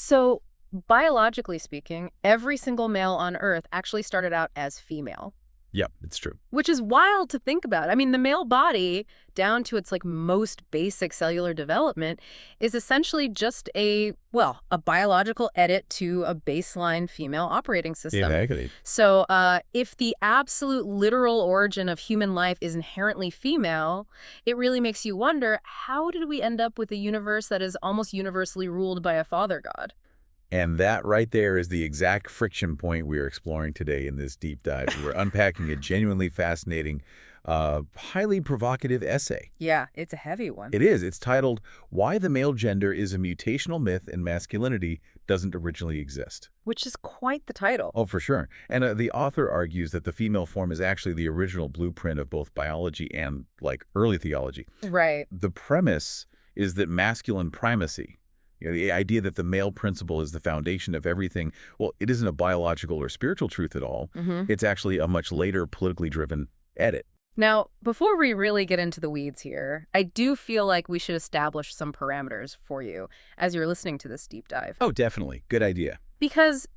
So, biologically speaking, every single male on Earth actually started out as female, Yep, it's true. which is wild to think about. I mean, the male body, down to its most basic cellular development, is essentially just a biological edit to a baseline female operating system. Exactly. So, if the absolute literal origin of human life is inherently female, it really makes you wonder, how did we end up with a universe that is almost universally ruled by a father god? And that right there is the exact friction point we are exploring today in this deep dive. We're unpacking a genuinely fascinating, highly provocative essay. Yeah, it's a heavy one. It is. It's titled, Why the Male Gender is a Mutational Myth and Masculinity Doesn't Originally Exist. Which is quite the title. Oh, for sure. And the author argues that the female form is actually the original blueprint of both biology and, early theology. Right. The premise is that masculine primacy, the idea that the male principle is the foundation of everything, well, it isn't a biological or spiritual truth at all. It's actually a much later politically driven edit. Now, before we really get into the weeds here, I do feel like we should establish some parameters for you as you're listening to this deep dive. Oh, definitely. Good idea. Because,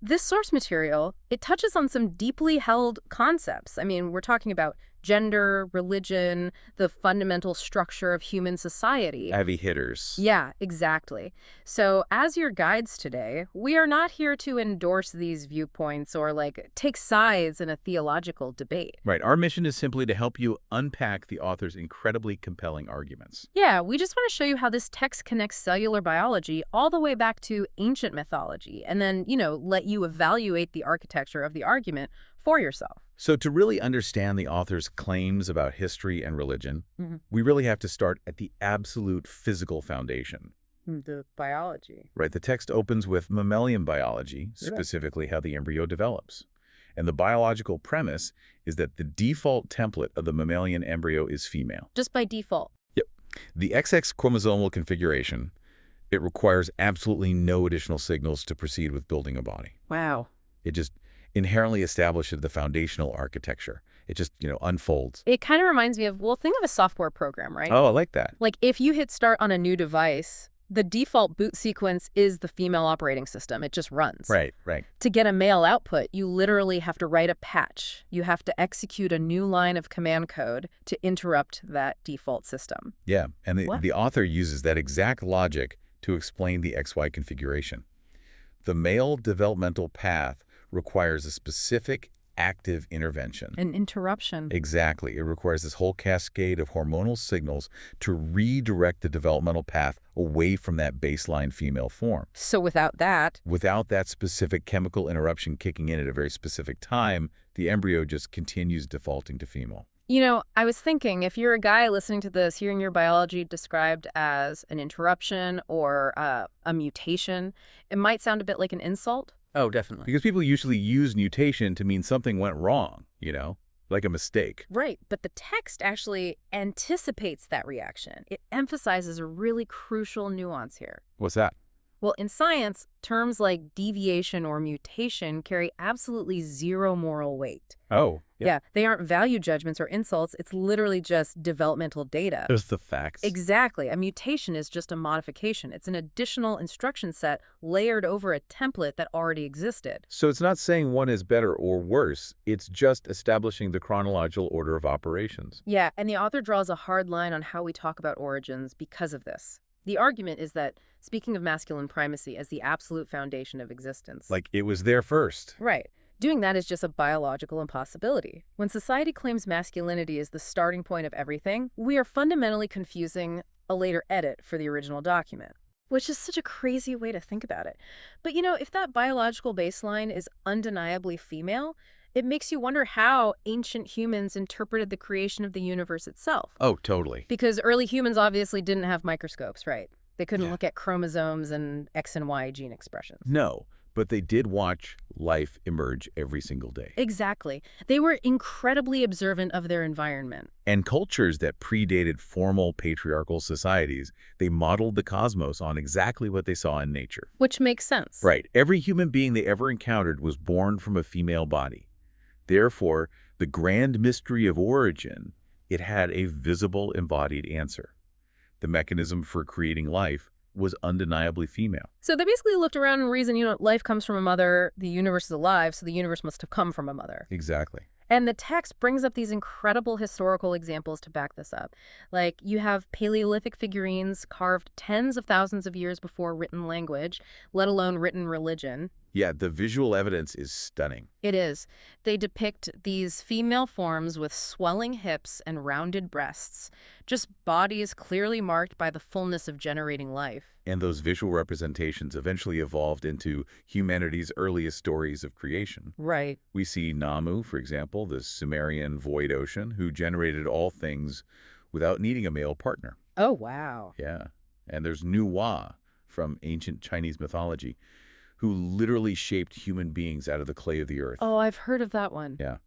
this source material, it touches on some deeply held concepts. I mean, we're talking about gender, religion, the fundamental structure of human society. Heavy hitters. Yeah, exactly. So as your guides today, we are not here to endorse these viewpoints or take sides in a theological debate. Right. Our mission is simply to help you unpack the author's incredibly compelling arguments. Yeah, we just want to show you how this text connects cellular biology all the way back to ancient mythology, and then, let you evaluate the architecture of the argument for yourself. So to really understand the author's claims about history and religion, we really have to start at the absolute physical foundation. The biology. Right. The text opens with mammalian biology, specifically how the embryo develops. And the biological premise is that the default template of the mammalian embryo is female. Just by default. Yep. The XX chromosomal configuration, it requires absolutely no additional signals to proceed with building a body. Wow. It just inherently establishes the foundational architecture. It just, unfolds. It kind of reminds me of, think of a software program, right? Oh, I like that. Like if you hit start on a new device, the default boot sequence is the female operating system. It just runs. Right, right. To get a male output, you literally have to write a patch. You have to execute a new line of command code to interrupt that default system. Yeah, and the author uses that exact logic to explain the XY configuration. The male developmental path requires a specific active intervention. An interruption. Exactly. It requires this whole cascade of hormonal signals to redirect the developmental path away from that baseline female form. So without that specific chemical interruption kicking in at a very specific time, the embryo just continues defaulting to female. I was thinking, if you're a guy listening to this, hearing your biology described as an interruption or a mutation, it might sound a bit like an insult. Oh, definitely. Because people usually use mutation to mean something went wrong, like a mistake. Right, but the text actually anticipates that reaction. It emphasizes a really crucial nuance here. What's that? Well, in science, terms like deviation or mutation carry absolutely zero moral weight. Oh, Yeah, they aren't value judgments or insults. It's literally just developmental data. Just the facts. Exactly. A mutation is just a modification. It's an additional instruction set layered over a template that already existed. So it's not saying one is better or worse. It's just establishing the chronological order of operations. Yeah, and the author draws a hard line on how we talk about origins because of this. The argument is that, speaking of masculine primacy as the absolute foundation of existence. Like it was there first. Right. Doing that is just a biological impossibility. When society claims masculinity is the starting point of everything, we are fundamentally confusing a later edit for the original document, which is such a crazy way to think about it. But if that biological baseline is undeniably female, it makes you wonder how ancient humans interpreted the creation of the universe itself. Oh, totally. Because early humans obviously didn't have microscopes, right? They couldn't look at chromosomes and X and Y gene expressions. No, but they did watch life emerge every single day. Exactly. They were incredibly observant of their environment. And cultures that predated formal patriarchal societies, they modeled the cosmos on exactly what they saw in nature. Which makes sense. Right. Every human being they ever encountered was born from a female body. Therefore, the grand mystery of origin, it had a visible embodied answer. The mechanism for creating life was undeniably female. So they basically looked around and reasoned, life comes from a mother, the universe is alive, so the universe must have come from a mother. Exactly. And the text brings up these incredible historical examples to back this up. Like, you have Paleolithic figurines carved tens of thousands of years before written language, let alone written religion. Yeah, the visual evidence is stunning. It is. They depict these female forms with swelling hips and rounded breasts, just bodies clearly marked by the fullness of generating life. And those visual representations eventually evolved into humanity's earliest stories of creation. Right. We see Namu, for example, the Sumerian void ocean, who generated all things without needing a male partner. Oh, wow. Yeah. And there's Nuwa from ancient Chinese mythology, who literally shaped human beings out of the clay of the earth. Oh, I've heard of that one. Yeah.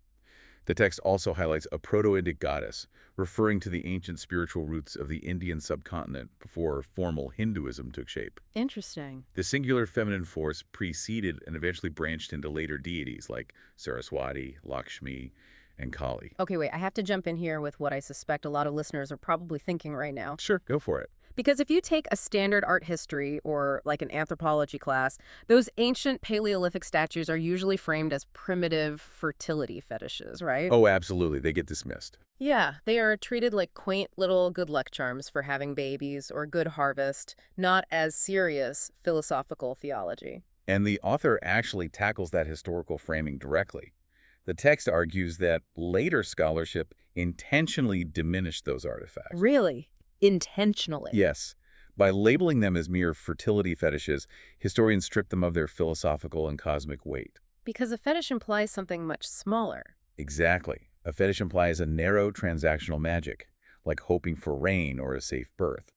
The text also highlights a proto-Indic goddess, referring to the ancient spiritual roots of the Indian subcontinent before formal Hinduism took shape. Interesting. The singular feminine force preceded and eventually branched into later deities like Saraswati, Lakshmi, and Kali. Okay, wait, I have to jump in here with what I suspect a lot of listeners are probably thinking right now. Sure, go for it. Because if you take a standard art history or like an anthropology class, those ancient Paleolithic statues are usually framed as primitive fertility fetishes, right? Oh, absolutely. They get dismissed. Yeah, they are treated like quaint little good luck charms for having babies or good harvest, not as serious philosophical theology. And the author actually tackles that historical framing directly. The text argues that later scholarship intentionally diminished those artifacts. Really? Intentionally? Yes. By labeling them as mere fertility fetishes, historians strip them of their philosophical and cosmic weight. Because a fetish implies something much smaller. Exactly. A fetish implies a narrow transactional magic, like hoping for rain or a safe birth.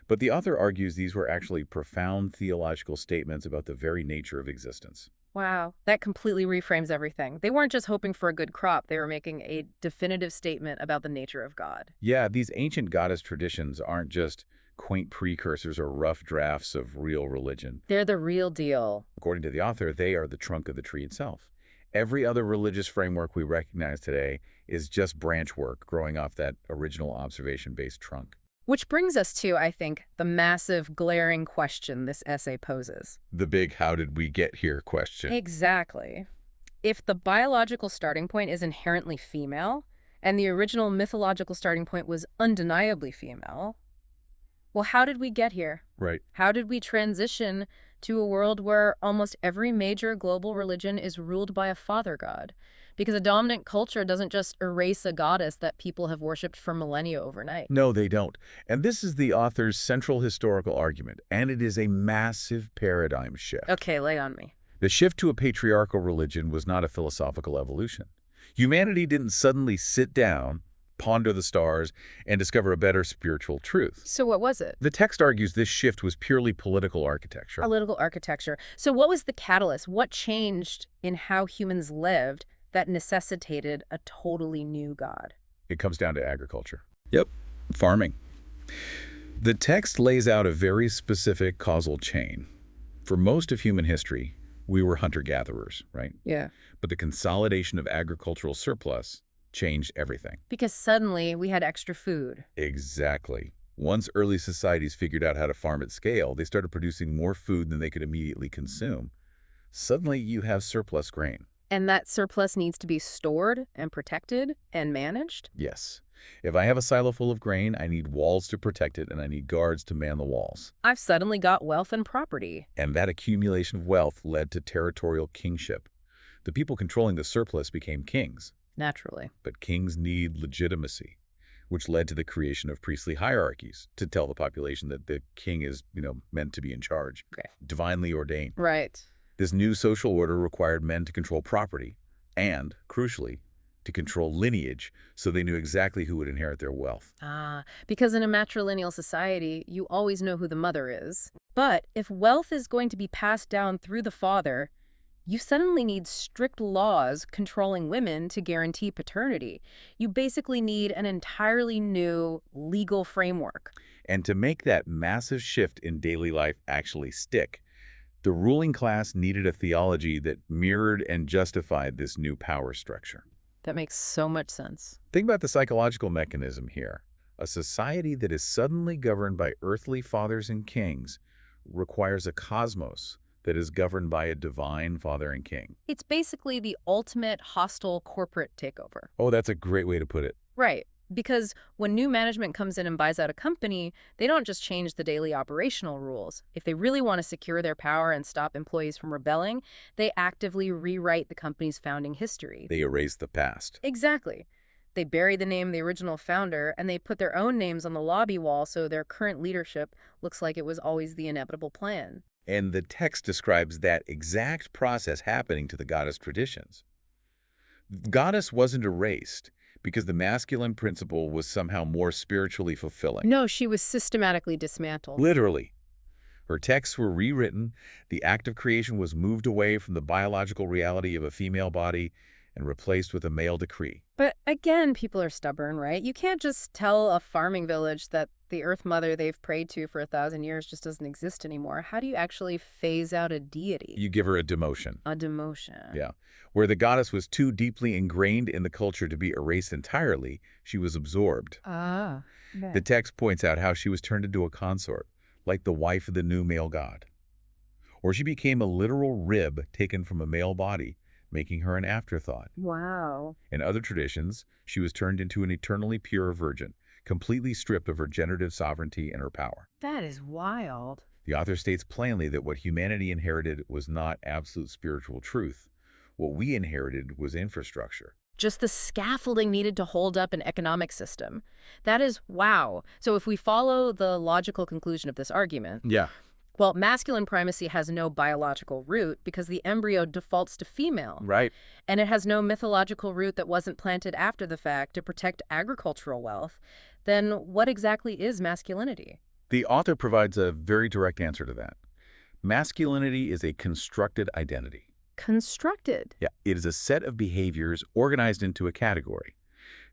But the author argues these were actually profound theological statements about the very nature of existence. Wow, that completely reframes everything. They weren't just hoping for a good crop, they were making a definitive statement about the nature of God. Yeah, these ancient goddess traditions aren't just quaint precursors or rough drafts of real religion. They're the real deal. According to the author, they are the trunk of the tree itself. Every other religious framework we recognize today is just branch work growing off that original observation-based trunk. Which brings us to, I think, the massive, glaring question this essay poses. The big how did we get here question. Exactly. If the biological starting point is inherently female, and the original mythological starting point was undeniably female, well, how did we get here? Right. How did we transition to a world where almost every major global religion is ruled by a father god? Because a dominant culture doesn't just erase a goddess that people have worshipped for millennia overnight. No, they don't. And this is the author's central historical argument, and it is a massive paradigm shift. Okay, lay on me. The shift to a patriarchal religion was not a philosophical evolution. Humanity didn't suddenly sit down, ponder the stars, and discover a better spiritual truth. So what was it? The text argues this shift was purely political architecture. Political architecture. So what was the catalyst? What changed in how humans lived that necessitated a totally new god? It comes down to agriculture. Yep, farming. The text lays out a very specific causal chain. For most of human history, we were hunter-gatherers, right? Yeah. But the consolidation of agricultural surplus changed everything. Because suddenly we had extra food. Exactly. Once early societies figured out how to farm at scale, they started producing more food than they could immediately consume. Suddenly, you have surplus grain. And that surplus needs to be stored and protected and managed? Yes. If I have a silo full of grain, I need walls to protect it, and I need guards to man the walls. I've suddenly got wealth and property. And that accumulation of wealth led to territorial kingship. The people controlling the surplus became kings. Naturally. But kings need legitimacy, which led to the creation of priestly hierarchies to tell the population that the king is, meant to be in charge. Okay. Divinely ordained. Right. This new social order required men to control property and, crucially, to control lineage so they knew exactly who would inherit their wealth. Because in a matrilineal society, you always know who the mother is. But if wealth is going to be passed down through the father, you suddenly need strict laws controlling women to guarantee paternity. You basically need an entirely new legal framework. And to make that massive shift in daily life actually stick, the ruling class needed a theology that mirrored and justified this new power structure. That makes so much sense. Think about the psychological mechanism here. A society that is suddenly governed by earthly fathers and kings requires a cosmos that is governed by a divine father and king. It's basically the ultimate hostile corporate takeover. Oh, that's a great way to put it. Right. Because when new management comes in and buys out a company, they don't just change the daily operational rules. If they really want to secure their power and stop employees from rebelling, they actively rewrite the company's founding history. They erase the past. Exactly. They bury the name of the original founder, and they put their own names on the lobby wall so their current leadership looks like it was always the inevitable plan. And the text describes that exact process happening to the goddess traditions. The goddess wasn't erased because the masculine principle was somehow more spiritually fulfilling. No, she was systematically dismantled. Literally. Her texts were rewritten, the act of creation was moved away from the biological reality of a female body and replaced with a male decree. But again, people are stubborn, right? You can't just tell a farming village that the Earth Mother they've prayed to for 1,000 years just doesn't exist anymore. How do you actually phase out a deity? You give her a demotion. A demotion. Yeah. Where the goddess was too deeply ingrained in the culture to be erased entirely, she was absorbed. Ah. The text points out how she was turned into a consort, like the wife of the new male god. Or she became a literal rib taken from a male body, making her an afterthought. Wow. In other traditions, she was turned into an eternally pure virgin, completely stripped of her generative sovereignty and her power. That is wild. The author states plainly that what humanity inherited was not absolute spiritual truth. What we inherited was infrastructure. Just the scaffolding needed to hold up an economic system. That is wow. So if we follow the logical conclusion of this argument, Yeah. well, masculine primacy has no biological root because the embryo defaults to female. Right. And it has no mythological root that wasn't planted after the fact to protect agricultural wealth. Then what exactly is masculinity? The author provides a very direct answer to that. Masculinity is a constructed identity. Constructed. Yeah, it is a set of behaviors organized into a category.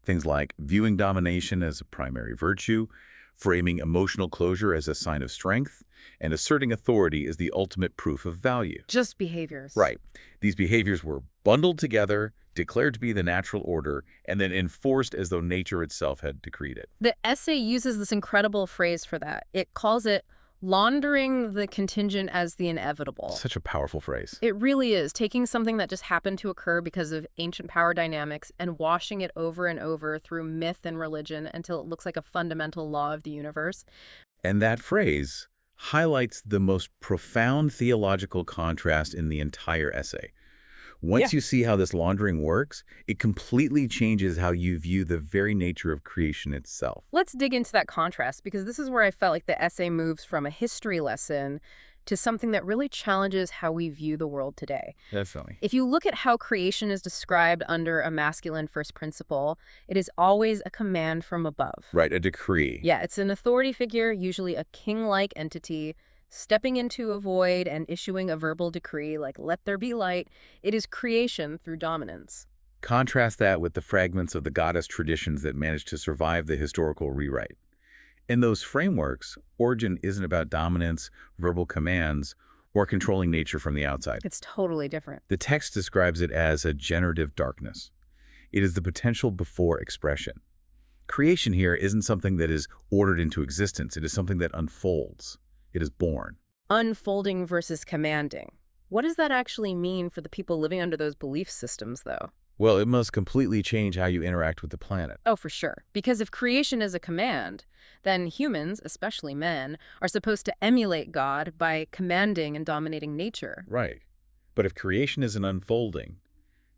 Things like viewing domination as a primary virtue, framing emotional closure as a sign of strength, and asserting authority as the ultimate proof of value. Just behaviors. Right. These behaviors were bundled together, declared to be the natural order, and then enforced as though nature itself had decreed it. The essay uses this incredible phrase for that. It calls it laundering the contingent as the inevitable. Such a powerful phrase. It really is, taking something that just happened to occur because of ancient power dynamics and washing it over and over through myth and religion until it looks like a fundamental law of the universe. And that phrase highlights the most profound theological contrast in the entire essay. Once you see how this laundering works, it completely changes how you view the very nature of creation itself. Let's dig into that contrast, because this is where I felt like the essay moves from a history lesson to something that really challenges how we view the world today. Definitely. If you look at how creation is described under a masculine first principle, it is always a command from above. Right, a decree. Yeah, it's an authority figure, usually a king-like entity, stepping into a void and issuing a verbal decree like, let there be light. It is creation through dominance. Contrast that with the fragments of the goddess traditions that managed to survive the historical rewrite. In those frameworks, origin isn't about dominance, verbal commands, or controlling nature from the outside. It's totally different. The text describes it as a generative darkness. It is the potential before expression. Creation here isn't something that is ordered into existence. It is something that unfolds. It is born. Unfolding versus commanding. What does that actually mean for the people living under those belief systems, though? Well, it must completely change how you interact with the planet. Oh, for sure. Because if creation is a command, then humans, especially men, are supposed to emulate God by commanding and dominating nature. Right. But if creation is an unfolding,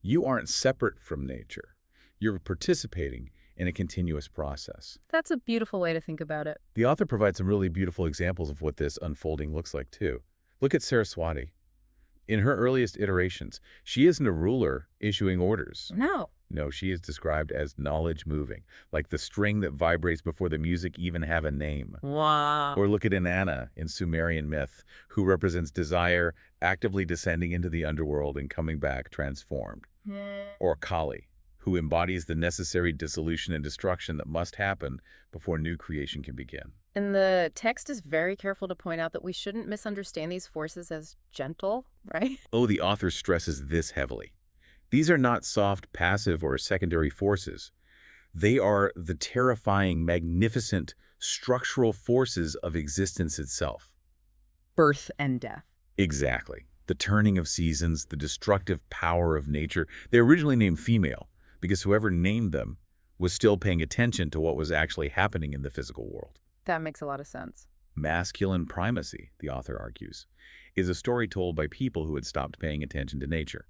you aren't separate from nature. You're participating in a continuous process. That's a beautiful way to think about it. The author provides some really beautiful examples of what this unfolding looks like, too. Look at Saraswati. In her earliest iterations, she isn't a ruler issuing orders. No. No, she is described as knowledge moving, like the string that vibrates before the music even have a name. Wow. Or look at Inanna in Sumerian myth, who represents desire actively descending into the underworld and coming back transformed. Or Kali, who embodies the necessary dissolution and destruction that must happen before new creation can begin. And the text is very careful to point out that we shouldn't misunderstand these forces as gentle, right? Oh, the author stresses this heavily. These are not soft, passive, or secondary forces. They are the terrifying, magnificent, structural forces of existence itself. Birth and death. Exactly. The turning of seasons, the destructive power of nature. They originally named female because whoever named them was still paying attention to what was actually happening in the physical world. That makes a lot of sense. Masculine primacy, the author argues, is a story told by people who had stopped paying attention to nature.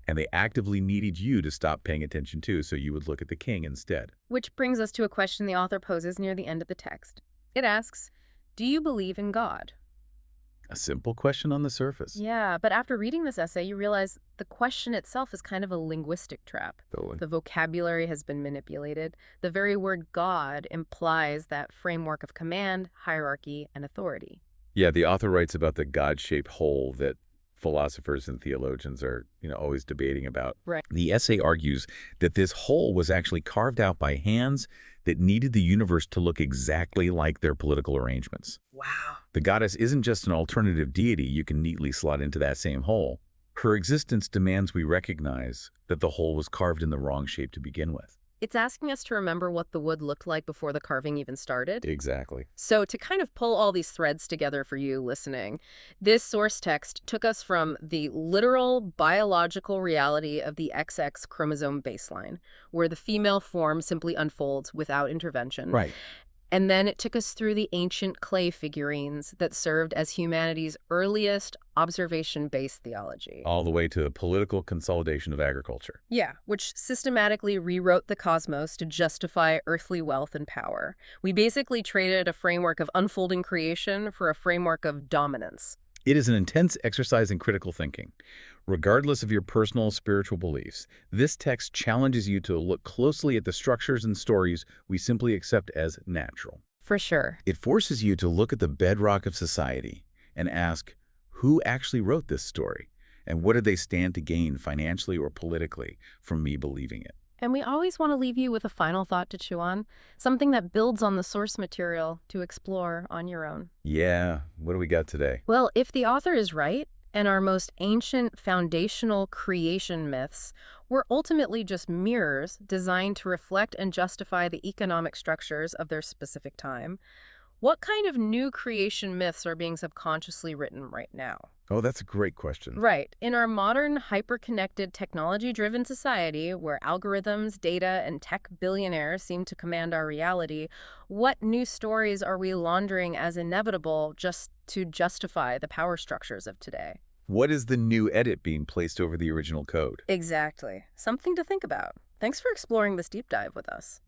And they actively needed you to stop paying attention too, so you would look at the king instead. Which brings us to a question the author poses near the end of the text. It asks, do you believe in God? A simple question on the surface. Yeah, but after reading this essay, you realize the question itself is kind of a linguistic trap. Totally. The vocabulary has been manipulated. The very word God implies that framework of command, hierarchy, and authority. Yeah, the author writes about the God-shaped hole that philosophers and theologians are, always debating about. Right. The essay argues that this hole was actually carved out by hands that needed the universe to look exactly like their political arrangements. Wow. The goddess isn't just an alternative deity you can neatly slot into that same hole. Her existence demands we recognize that the hole was carved in the wrong shape to begin with. It's asking us to remember what the wood looked like before the carving even started. Exactly. So to kind of pull all these threads together for you listening, this source text took us from the literal biological reality of the XX chromosome baseline, where the female form simply unfolds without intervention. Right. And then it took us through the ancient clay figurines that served as humanity's earliest observation-based theology. All the way to the political consolidation of agriculture. Yeah, which systematically rewrote the cosmos to justify earthly wealth and power. We basically traded a framework of unfolding creation for a framework of dominance. It is an intense exercise in critical thinking. Regardless of your personal spiritual beliefs, this text challenges you to look closely at the structures and stories we simply accept as natural. For sure. It forces you to look at the bedrock of society and ask, who actually wrote this story? And what did they stand to gain financially or politically from me believing it? And we always want to leave you with a final thought to chew on, something that builds on the source material to explore on your own. Yeah, what do we got today? Well, if the author is right, and our most ancient foundational creation myths were ultimately just mirrors designed to reflect and justify the economic structures of their specific time, what kind of new creation myths are being subconsciously written right now? Oh, that's a great question. Right. In our modern, hyper-connected, technology-driven society where algorithms, data, and tech billionaires seem to command our reality, what new stories are we laundering as inevitable just to justify the power structures of today? What is the new edit being placed over the original code? Exactly. Something to think about. Thanks for exploring this deep dive with us.